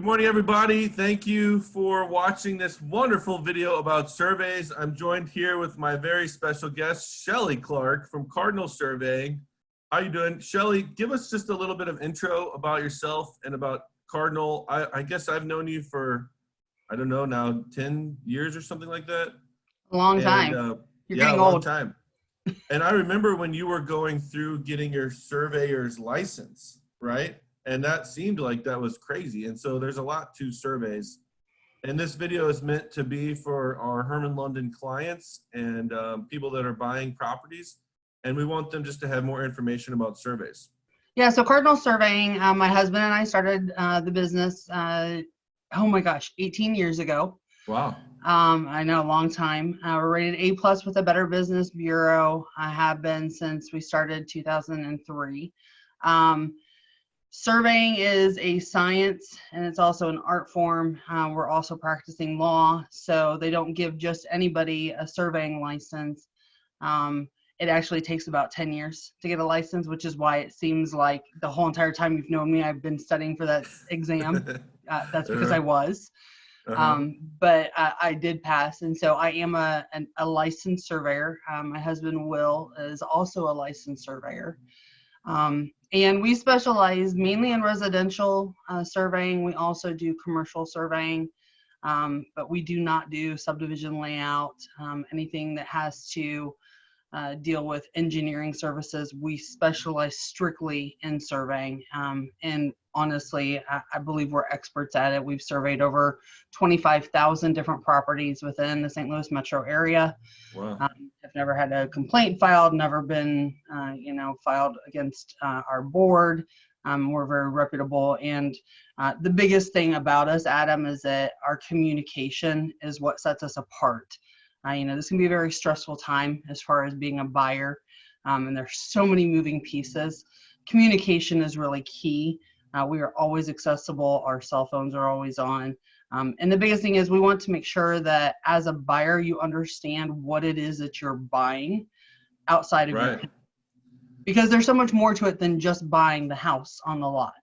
Good morning, everybody. Thank you for watching this wonderful video about surveys. I'm joined here with my very special guest, Shelly Clark from Cardinal Surveying. How you doing? Shelly, give us just a little bit of intro about yourself and about Cardinal. I guess I've known you for, I don't know now, 10 years or something like that. A long time. You're getting old. old. Time. And I remember when you were going through getting your surveyor's license, right? And that seemed like that was crazy. And so there's a lot to surveys. And this video is meant to be for our Hermann London clients and people that are buying properties. And we want them just to have more information about surveys. Yeah, so Cardinal Surveying, my husband and I started the business, oh my gosh, 18 years ago. Wow. I know, a long time. We're rated A+ with the Better Business Bureau. I have been since we started 2003. Surveying is a science and it's also an art form. We're also practicing law, so they don't give just anybody a surveying license. It actually takes about 10 years to get a license, which is why it seems like the whole entire time you've known me, I've been studying for that exam. That's because I was. But I did pass, and so I am a licensed surveyor. My husband Will is also a licensed surveyor. And we specialize mainly in residential surveying. We also do commercial surveying, but we do not do subdivision layout, anything that has to deal with engineering services. We specialize strictly in surveying. And honestly, I believe we're experts at it. We've surveyed over 25,000 different properties within the St. Louis metro area. Wow. I've never had a complaint filed, never been, filed against our board. We're very reputable. And the biggest thing about us, Adam, is that our communication is what sets us apart. This can be a very stressful time as far as being a buyer, and there's so many moving pieces. Communication is really key. We are always accessible. Our cell phones are always on. And the biggest thing is we want to make sure that as a buyer, you understand what it is that you're buying outside of your, because there's so much more to it than just buying the house on the lot.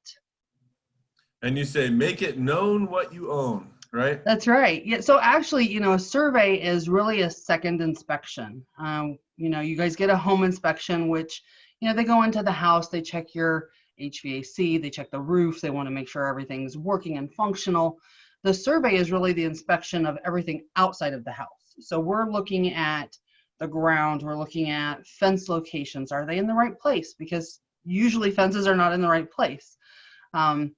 And you say, make it known what you own. Right. That's right. Yeah. So actually, a survey is really a second inspection. You guys get a home inspection, which, they go into the house, they check your HVAC, they check the roof, they want to make sure everything's working and functional. The survey is really the inspection of everything outside of the house. So we're looking at the ground, we're looking at fence locations. Are they in the right place? Because usually fences are not in the right place. And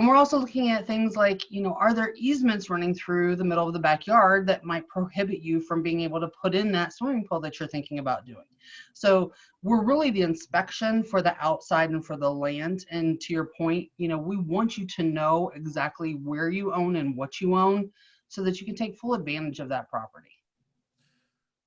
we're also looking at things like, are there easements running through the middle of the backyard that might prohibit you from being able to put in that swimming pool that you're thinking about doing? So we're really the inspection for the outside and for the land. And to your point, we want you to know exactly where you own and what you own so that you can take full advantage of that property.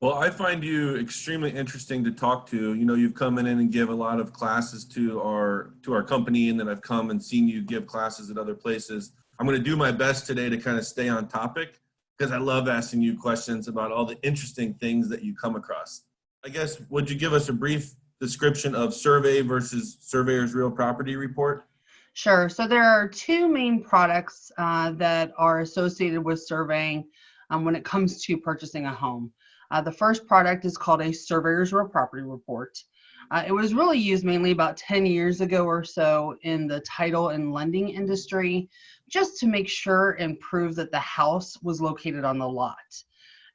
Well, I find you extremely interesting to talk to. You've come in and give a lot of classes to our company, and then I've come and seen you give classes at other places. I'm going to do my best today to kind of stay on topic because I love asking you questions about all the interesting things that you come across. I guess, would you give us a brief description of survey versus surveyor's real property report? Sure. So there are two main products that are associated with surveying when it comes to purchasing a home. The first product is called a surveyor's real property report. It was really used mainly about 10 years ago or so in the title and lending industry, just to make sure and prove that the house was located on the lot.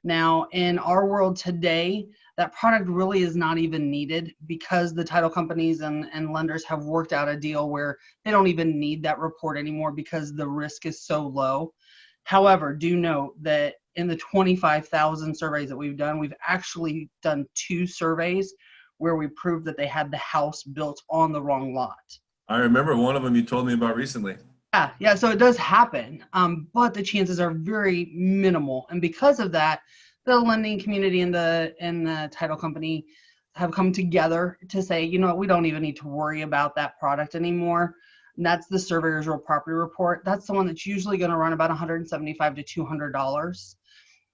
Now, in our world today, that product really is not even needed because the title companies and lenders have worked out a deal where they don't even need that report anymore because the risk is so low. However, do note that in the 25,000 surveys that we've done, we've actually done 2 surveys where we proved that they had the house built on the wrong lot. I remember one of them you told me about recently. Yeah, so it does happen, but the chances are very minimal. And because of that, the lending community and the title company have come together to say, we don't even need to worry about that product anymore. And that's the surveyor's real property report. That's the one that's usually going to run about $175 to $200.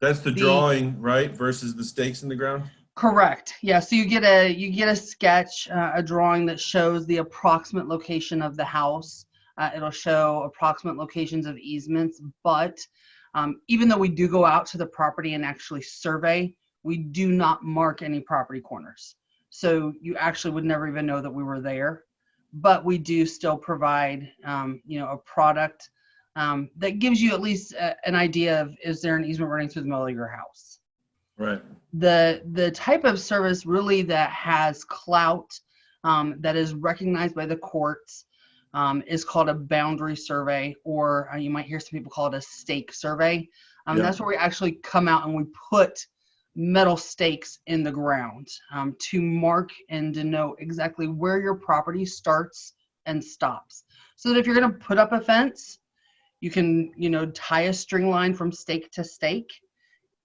That's the drawing, right, versus the stakes in the ground? Correct. Yeah. So you get a sketch, a drawing that shows the approximate location of the house. It'll show approximate locations of easements, but even though we do go out to the property and actually survey, we do not mark any property corners. So you actually would never even know that we were there, but we do still provide, a product that gives you at least an idea of, is there an easement running through the middle of your house? Right. The type of service really that has clout, that is recognized by the courts, is called a boundary survey, or you might hear some people call it a stake survey. That's where we actually come out and we put metal stakes in the ground to mark and denote exactly where your property starts and stops. So that if you're going to put up a fence, you can, tie a string line from stake to stake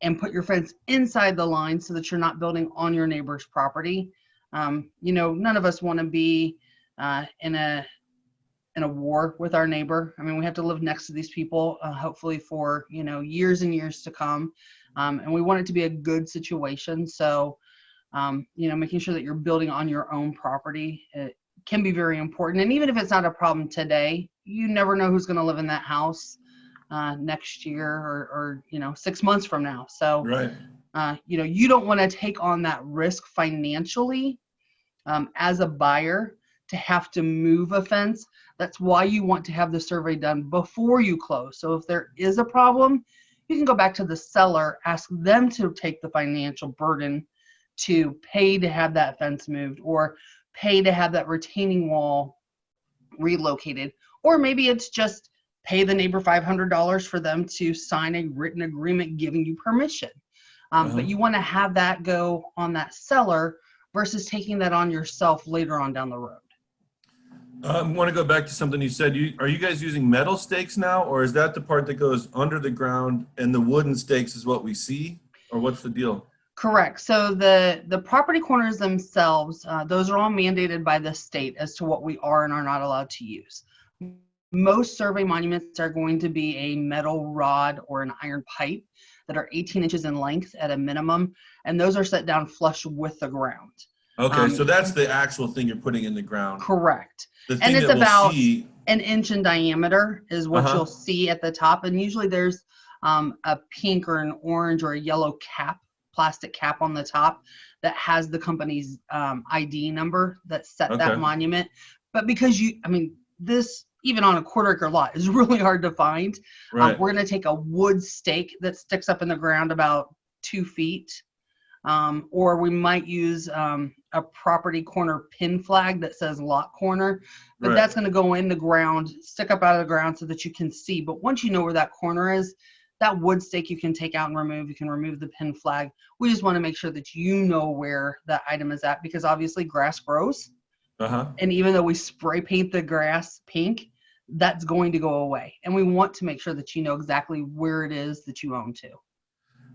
and put your fence inside the line so that you're not building on your neighbor's property. None of us want to be in a war with our neighbor. I mean, we have to live next to these people, hopefully for, years and years to come. And we want it to be a good situation. So, making sure that you're building on your own property, it can be very important. And even if it's not a problem today, you never know who's going to live in that house next year or 6 months from now. So, right. You don't want to take on that risk financially as a buyer to have to move a fence. That's why you want to have the survey done before you close. So if there is a problem, you can go back to the seller, ask them to take the financial burden to pay to have that fence moved, or pay to have that retaining wall relocated. Or maybe it's just pay the neighbor $500 for them to sign a written agreement giving you permission. But you want to have that go on that seller versus taking that on yourself later on down the road. I want to go back to something you said. Are you guys using metal stakes now, or is that the part that goes under the ground and the wooden stakes is what we see, or what's the deal? Correct. So the property corners themselves, those are all mandated by the state as to what we are and are not allowed to use. Most survey monuments are going to be a metal rod or an iron pipe that are 18 inches in length at a minimum, and those are set down flush with the ground. Okay, so that's the actual thing you're putting in the ground. Correct. The thing And it's that we'll about see, an inch in diameter is what you'll see at the top. And usually there's a pink or an orange or a yellow cap, plastic cap on the top that has the company's ID number that set that monument. But because this, even on a quarter-acre lot, is really hard to find. Right. We're going to take a wood stake that sticks up in the ground about 2 feet. Or we might use a property corner pin flag that says lot corner, but that's going to go in the ground, stick up out of the ground so that you can see. But once you know where that corner is, that wood stake you can take out and remove. You can remove the pin flag. We just want to make sure that you know where that item is at, because obviously grass grows. And even though we spray paint the grass pink, that's going to go away. And we want to make sure that you know exactly where it is that you own to.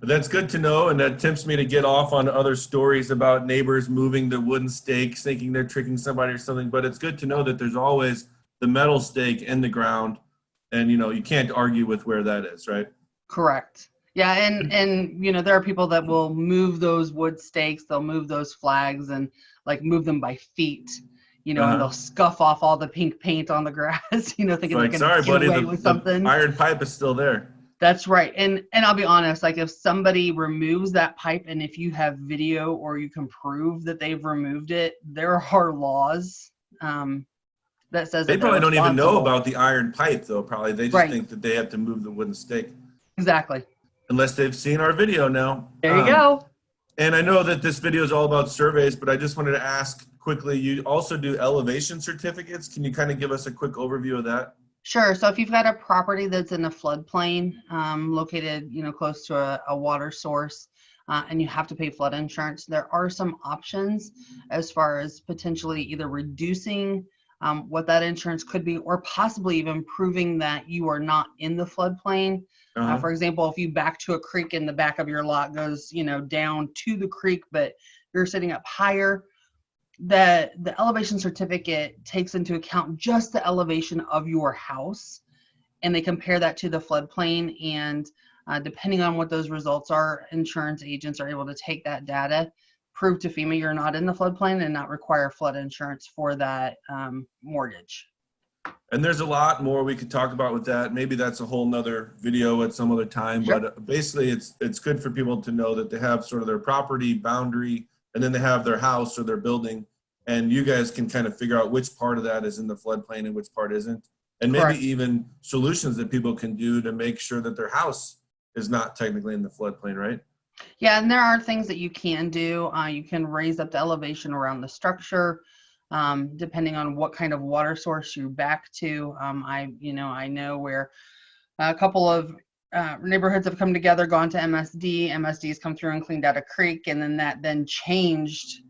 That's good to know, and that tempts me to get off on other stories about neighbors moving the wooden stakes, thinking they're tricking somebody or something. But it's good to know that there's always the metal stake in the ground, and you can't argue with where that is, right? Correct. Yeah, and there are people that will move those wood stakes, they'll move those flags and move them by feet, and they'll scuff off all the pink paint on the grass, thinking they're going to get away with something. The iron pipe is still there. That's right. And I'll be honest, if somebody removes that pipe, and if you have video or you can prove that they've removed it, there are laws that says they probably don't even know about the iron pipe, though. Probably they just think that they have to move the wooden stake. Exactly. Unless they've seen our video now. There you go. And I know that this video is all about surveys, but I just wanted to ask quickly, you also do elevation certificates. Can you kind of give us a quick overview of that? Sure. So if you've got a property that's in a floodplain, located, close to a water source, and you have to pay flood insurance, there are some options as far as potentially either reducing what that insurance could be, or possibly even proving that you are not in the floodplain. For example, if you back to a creek and the back of your lot goes, down to the creek, but you're sitting up higher, the elevation certificate takes into account just the elevation of your house, and they compare that to the floodplain, and depending on what those results are, insurance agents are able to take that data, prove to FEMA you're not in the floodplain, and not require flood insurance for that mortgage. And there's a lot more we could talk about with that. Maybe that's a whole nother video at some other time. Sure. But basically, it's good for people to know that they have sort of their property boundary, and then they have their house or their building, and you guys can kind of figure out which part of that is in the floodplain and which part isn't, and maybe Correct. even solutions that people can do to make sure that their house is not technically in the floodplain, right? Yeah, and there are things that you can do. You can raise up the elevation around the structure, depending on what kind of water source you back to. I know where a couple of neighborhoods have come together, gone to MSD. MSD's come through and cleaned out a creek, and then that changed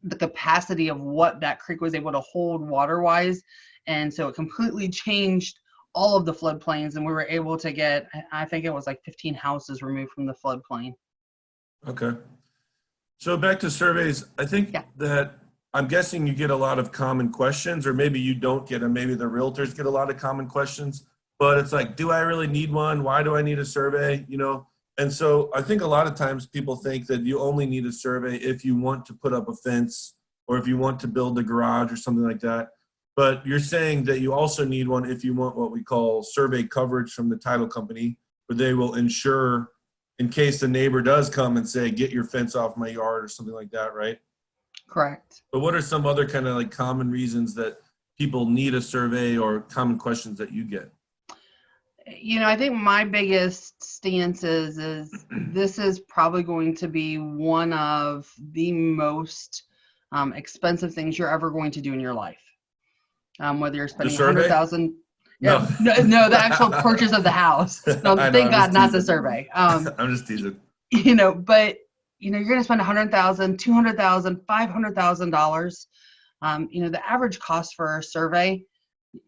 the capacity of what that creek was able to hold water-wise, and so it completely changed all of the floodplains, and we were able to get, I think it was like 15 houses removed from the floodplain. Okay. So back to surveys, I think that I'm guessing you get a lot of common questions, or maybe you don't get them. Maybe the realtors get a lot of common questions, but it's like, do I really need one? Why do I need a survey? You know? And so I think a lot of times people think that you only need a survey if you want to put up a fence or if you want to build a garage or something like that. But you're saying that you also need one if you want what we call survey coverage from the title company, where they will ensure in case the neighbor does come and say, get your fence off my yard or something like that, right? Correct. But what are some other kind of like common reasons that people need a survey or common questions that you get? I think my biggest stance is this is probably going to be one of the most expensive things you're ever going to do in your life. Whether you're spending $100,000. No. No, the actual purchase of the house. No, thank God, not the survey. I'm just teasing. But you're going to spend $100,000, $200,000, $500,000. The average cost for a survey,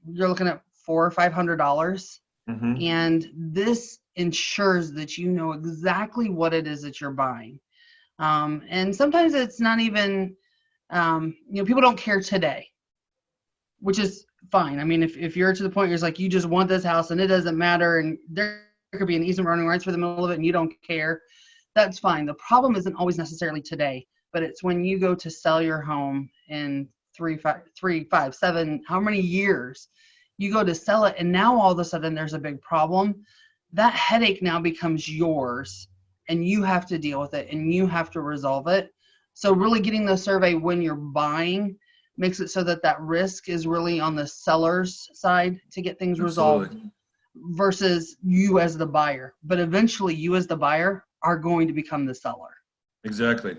you're looking at $400 or $500. Mm-hmm. And this ensures that you know exactly what it is that you're buying. And sometimes it's not even, people don't care today, which is fine. I mean, if you're to the point where it's like, you just want this house and it doesn't matter, and there could be an easement running right through the middle of it and you don't care, that's fine. The problem isn't always necessarily today, but it's when you go to sell your home in 3, 5, 7, how many years, you go to sell it, and now all of a sudden there's a big problem. That headache now becomes yours, and you have to deal with it, and you have to resolve it. So really getting the survey when you're buying makes it so that risk is really on the seller's side to get things resolved versus you as the buyer. But eventually you as the buyer are going to become the seller. Exactly.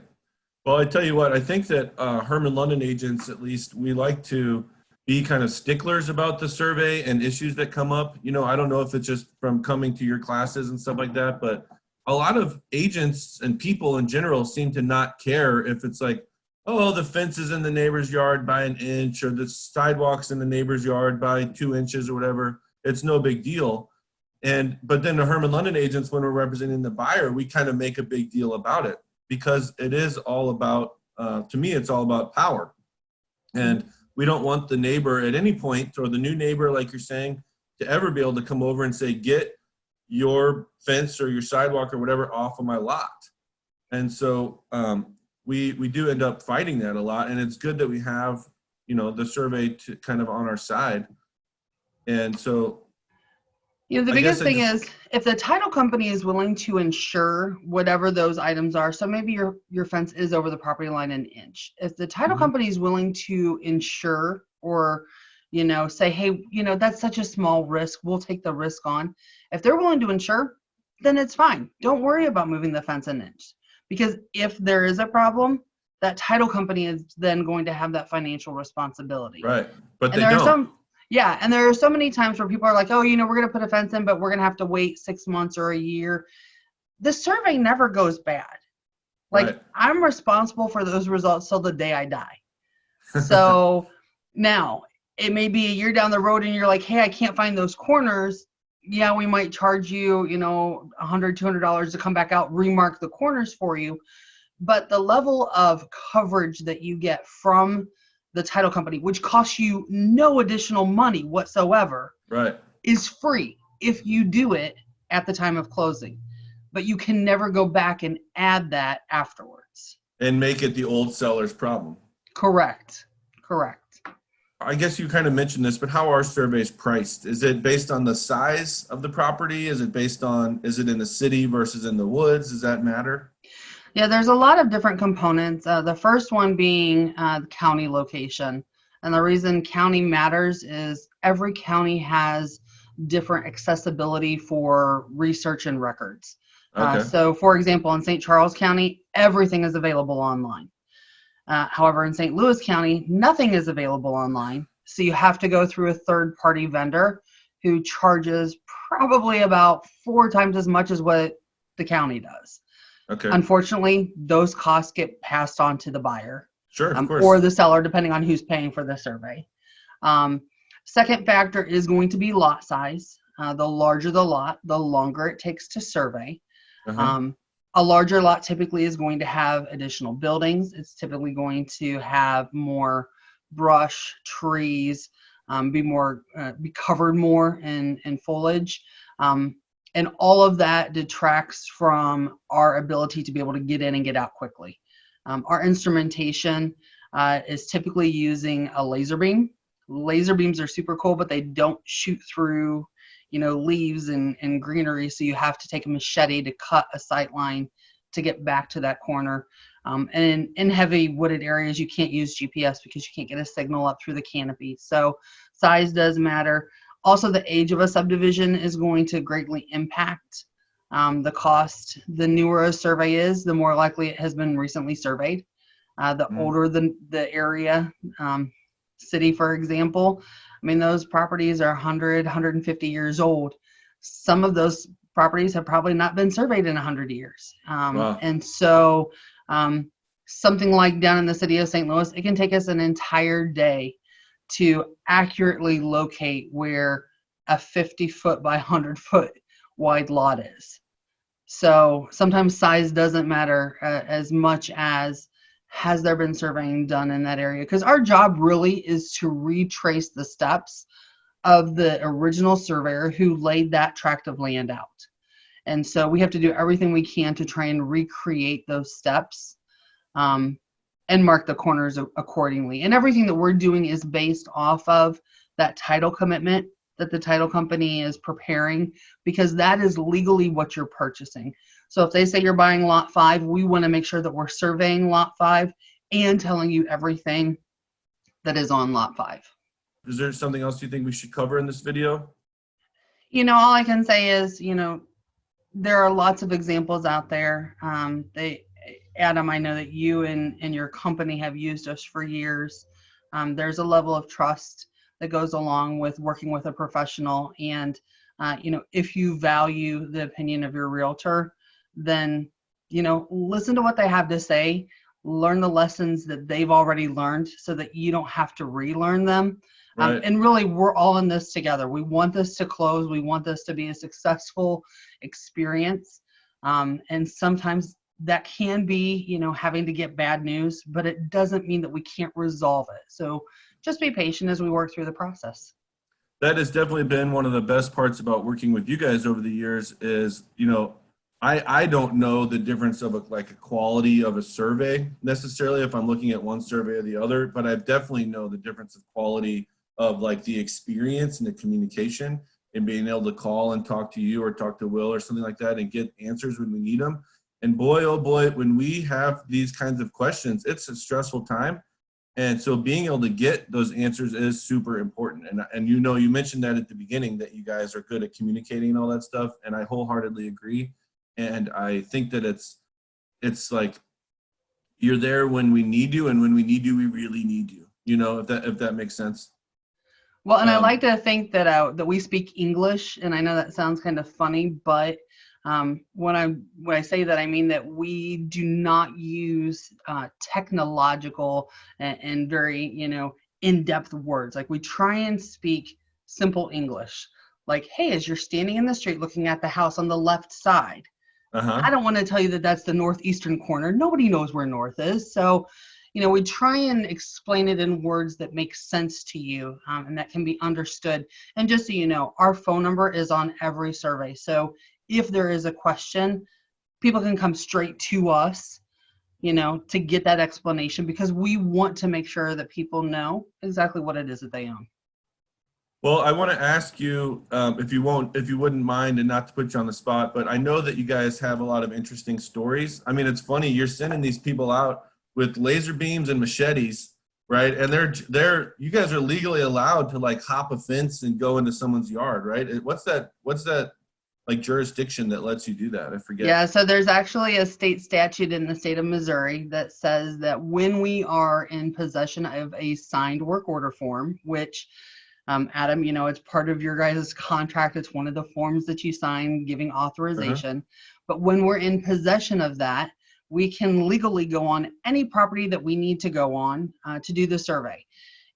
Well, I tell you what, I think that Hermann London agents, at least, we like to be kind of sticklers about the survey and issues that come up. I don't know if it's just from coming to your classes and stuff like that, but a lot of agents and people in general seem to not care if it's like, oh, the fence is in the neighbor's yard by an inch, or the sidewalk's in the neighbor's yard by 2 inches or whatever. It's no big deal. But then the Hermann London agents, when we're representing the buyer, we kind of make a big deal about it, because it is all about, to me, it's all about power. And we don't want the neighbor at any point, or the new neighbor, like you're saying, to ever be able to come over and say, get your fence or your sidewalk or whatever off of my lot. And so we do end up fighting that a lot. And it's good that we have, the survey to kind of on our side. And so the biggest thing is if the title company is willing to insure whatever those items are. So maybe your fence is over the property line an inch. If the title company is willing to insure, or, say, hey, that's such a small risk, we'll take the risk on. If they're willing to insure, then it's fine. Don't worry about moving the fence an inch, because if there is a problem, that title company is then going to have that financial responsibility. Right. But and they don't. And there are so many times where people are like, oh, we're going to put a fence in, but we're going to have to wait 6 months or a year. The survey never goes bad. Like, I'm responsible for those results till the day I die. So now it may be a year down the road and you're like, hey, I can't find those corners. Yeah, we might charge you, $100, $200 to come back out, remark the corners for you. But the level of coverage that you get from the title company, which costs you no additional money whatsoever, is free if you do it at the time of closing. But you can never go back and add that afterwards. And make it the old seller's problem. Correct. I guess you kind of mentioned this, but how are surveys priced? Is it based on the size of the property? Is it based on, is it in the city versus in the woods? Does that matter? Yeah, there's a lot of different components. The first one being the county location. And the reason county matters is every county has different accessibility for research and records. Okay. So for example, in St. Charles County, everything is available online. However, in St. Louis County, nothing is available online. So you have to go through a third-party vendor who charges probably about 4 times as much as what the county does. Okay. Unfortunately, those costs get passed on to the buyer Sure, of course. or the seller, depending on who's paying for the survey. Second factor is going to be lot size. The larger the lot, the longer it takes to survey. A larger lot typically is going to have additional buildings. It's typically going to have more brush, trees, be covered more in foliage. And all of that detracts from our ability to be able to get in and get out quickly. Our instrumentation is typically using a laser beam. Laser beams are super cool, but they don't shoot through, leaves and greenery. So you have to take a machete to cut a sight line to get back to that corner. And in heavy wooded areas, you can't use GPS because you can't get a signal up through the canopy. So size does matter. Also, the age of a subdivision is going to greatly impact the cost. The newer a survey is, the more likely it has been recently surveyed. The older the area, city, for example, I mean, those properties are 100, 150 years old. Some of those properties have probably not been surveyed in 100 years. Wow. And so something like down in the city of St. Louis, it can take us an entire day to accurately locate where a 50-foot by 100-foot wide lot is. So sometimes size doesn't matter as much as has there been surveying done in that area, because our job really is to retrace the steps of the original surveyor who laid that tract of land out. And so we have to do everything we can to try and recreate those steps and mark the corners accordingly. And everything that we're doing is based off of that title commitment that the title company is preparing, because that is legally what you're purchasing. So if they say you're buying lot 5, we want to make sure that we're surveying lot 5 and telling you everything that is on lot 5. Is there something else you think we should cover in this video? All I can say is, there are lots of examples out there. Adam, I know that you and your company have used us for years. There's a level of trust that goes along with working with a professional. And, if you value the opinion of your realtor, then, listen to what they have to say, learn the lessons that they've already learned so that you don't have to relearn them. Right. And really, we're all in this together. We want this to close. We want this to be a successful experience. And sometimes that can be, having to get bad news, but it doesn't mean that we can't resolve it. So just be patient as we work through the process. That has definitely been one of the best parts about working with you guys over the years is, I don't know the difference of a quality of a survey necessarily if I'm looking at one survey or the other, but I definitely know the difference of quality of the experience and the communication and being able to call and talk to you or talk to Will or something like that and get answers when we need them. And boy, oh boy, when we have these kinds of questions, it's a stressful time. And so being able to get those answers is super important. And you mentioned that at the beginning that you guys are good at communicating and all that stuff. And I wholeheartedly agree. And I think that it's like you're there when we need you, and when we need you, we really need you. If that makes sense. Well, and I like to think that we speak English, and I know that sounds kind of funny, but when I say that, I mean that we do not use technological and very in-depth words. Like, we try and speak simple English. Like, hey, as you're standing in the street looking at the house on the left side, I don't want to tell you that that's the northeastern corner. Nobody knows where north is. So we try and explain it in words that make sense to you and that can be understood. And just so you know, our phone number is on every survey. So if there is a question, people can come straight to us. to get that explanation, because we want to make sure that people know exactly what it is that they own. Well, I want to ask you, if you wouldn't mind, and not to put you on the spot, but I know that you guys have a lot of interesting stories. I mean, it's funny, you're sending these people out with laser beams and machetes, right? And you guys are legally allowed to like hop a fence and go into someone's yard, right? What's that like jurisdiction that lets you do that? I forget. Yeah, so there's actually a state statute in the state of Missouri that says that when we are in possession of a signed work order form, which Adam, it's part of your guys' contract. It's one of the forms that you sign giving authorization. But when we're in possession of that, we can legally go on any property that we need to go on to do the survey.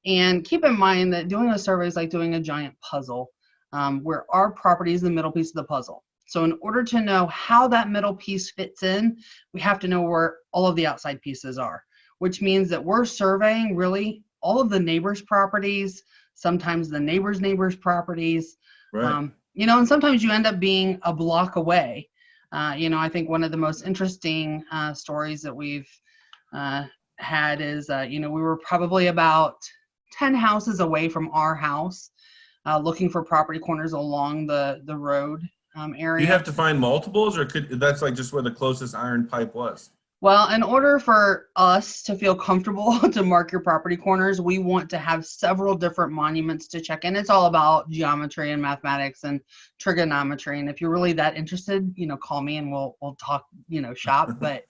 And keep in mind that doing a survey is like doing a giant puzzle, where our property is the middle piece of the puzzle. So in order to know how that middle piece fits in, we have to know where all of the outside pieces are, which means that we're surveying really all of the neighbors' properties, sometimes the neighbors' properties, right. And sometimes you end up being a block away. I think one of the most interesting stories that we've had is, we were probably about 10 houses away from our house, looking for property corners along the road area. Do you have to find multiples, or that's like just where the closest iron pipe was? Well, in order for us to feel comfortable to mark your property corners, we want to have several different monuments to check in. It's all about geometry and mathematics and trigonometry. And if you're really that interested, call me and we'll talk, shop. But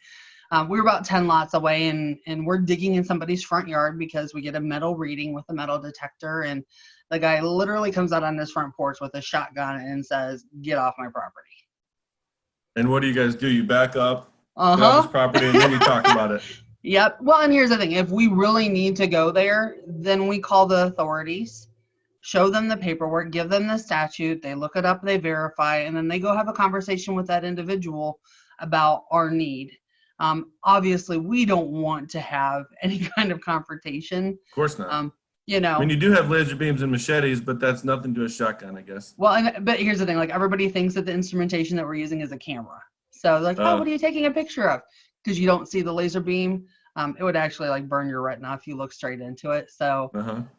we were about 10 lots away, and we're digging in somebody's front yard because we get a metal reading with a metal detector. And the guy literally comes out on his front porch with a shotgun and says, "Get off my property." And what do you guys do? You back up? This property, and then you talk about it. Yep. Well, and here's the thing. If we really need to go there, then we call the authorities, show them the paperwork, give them the statute, they look it up, they verify, and then they go have a conversation with that individual about our need. Obviously, we don't want to have any kind of confrontation. Of course not. I mean, you do have laser beams and machetes, but that's nothing to a shotgun, I guess. Well, but here's the thing. Like, everybody thinks that the instrumentation that we're using is a camera. So like, what are you taking a picture of? Because you don't see the laser beam. It would actually like burn your retina if you look straight into it. So,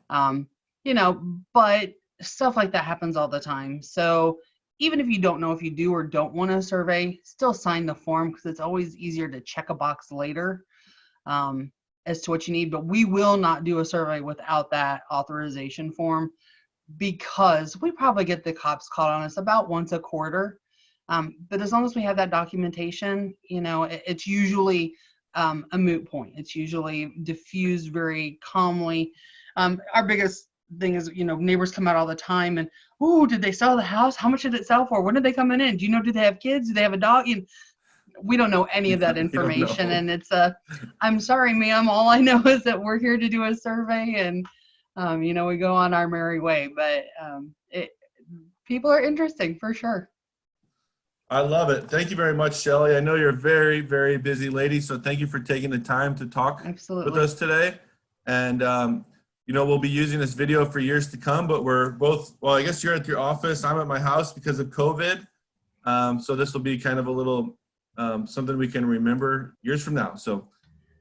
but stuff like that happens all the time. So even if you don't know if you do or don't want to survey, still sign the form, because it's always easier to check a box later as to what you need. But we will not do a survey without that authorization form, because we probably get the cops called on us about once a quarter. But as long as we have that documentation, it's usually a moot point. It's usually diffused very calmly. Our biggest thing is, neighbors come out all the time and, "Ooh, did they sell the house? How much did it sell for? When did they come in? Do you know, do they have kids? Do they have a dog?" We don't know any of that information. And it's I'm sorry, ma'am. All I know is that we're here to do a survey, and, we go on our merry way. But people are interesting for sure. I love it. Thank you very much, Shelly. I know you're a very, very busy lady, so thank you for taking the time to talk with us today. And, we'll be using this video for years to come, but we're both, well, I guess you're at your office. I'm at my house because of COVID. So this will be kind of a little something we can remember years from now. So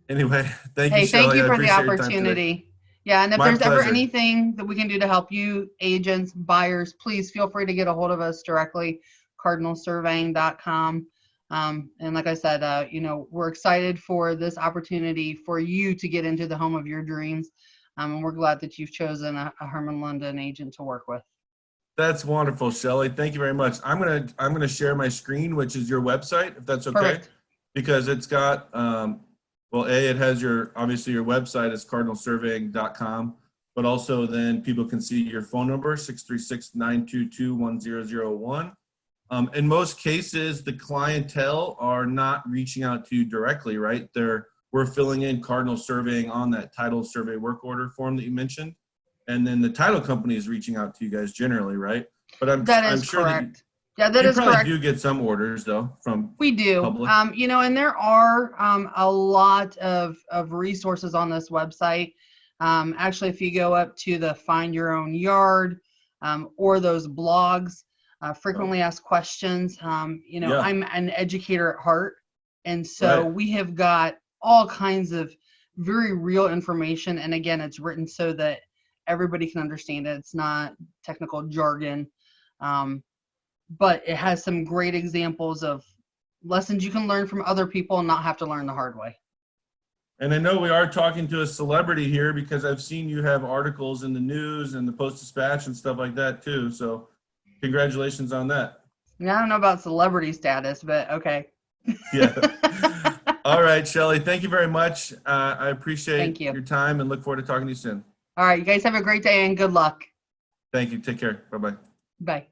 anyway, thank you, Shelly. Thank you for the opportunity. Yeah, and if there's ever anything that we can do to help you, agents, buyers, please feel free to get a hold of us directly. CardinalSurveying.com. And like I said, we're excited for this opportunity for you to get into the home of your dreams. And we're glad that you've chosen a Hermann London agent to work with. That's wonderful, Shelly. Thank you very much. I'm gonna share my screen, which is your website, if that's okay. Perfect. Because it's got it has obviously your website is cardinalsurveying.com, but also then people can see your phone number, 636-922-1001. In most cases, the clientele are not reaching out to you directly, right? We're filling in Cardinal Surveying on that title survey work order form that you mentioned. And then the title company is reaching out to you guys generally, right? But I'm sure correct. That you probably do get some orders though from We do. public. And there are a lot of resources on this website. Actually, if you go up to the Find Your Own Yard or those blogs, frequently asked questions. I'm an educator at heart. And so we have got all kinds of very real information. And again, it's written so that everybody can understand it. It's not technical jargon, but it has some great examples of lessons you can learn from other people and not have to learn the hard way. And I know we are talking to a celebrity here because I've seen you have articles in the news and the Post-Dispatch and stuff like that too. So congratulations on that. Yeah, I don't know about celebrity status, but okay. Yeah. All right, Shelly, thank you very much. I appreciate your time and look forward to talking to you soon. All right, you guys have a great day and good luck. Thank you. Take care. Bye-bye. Bye.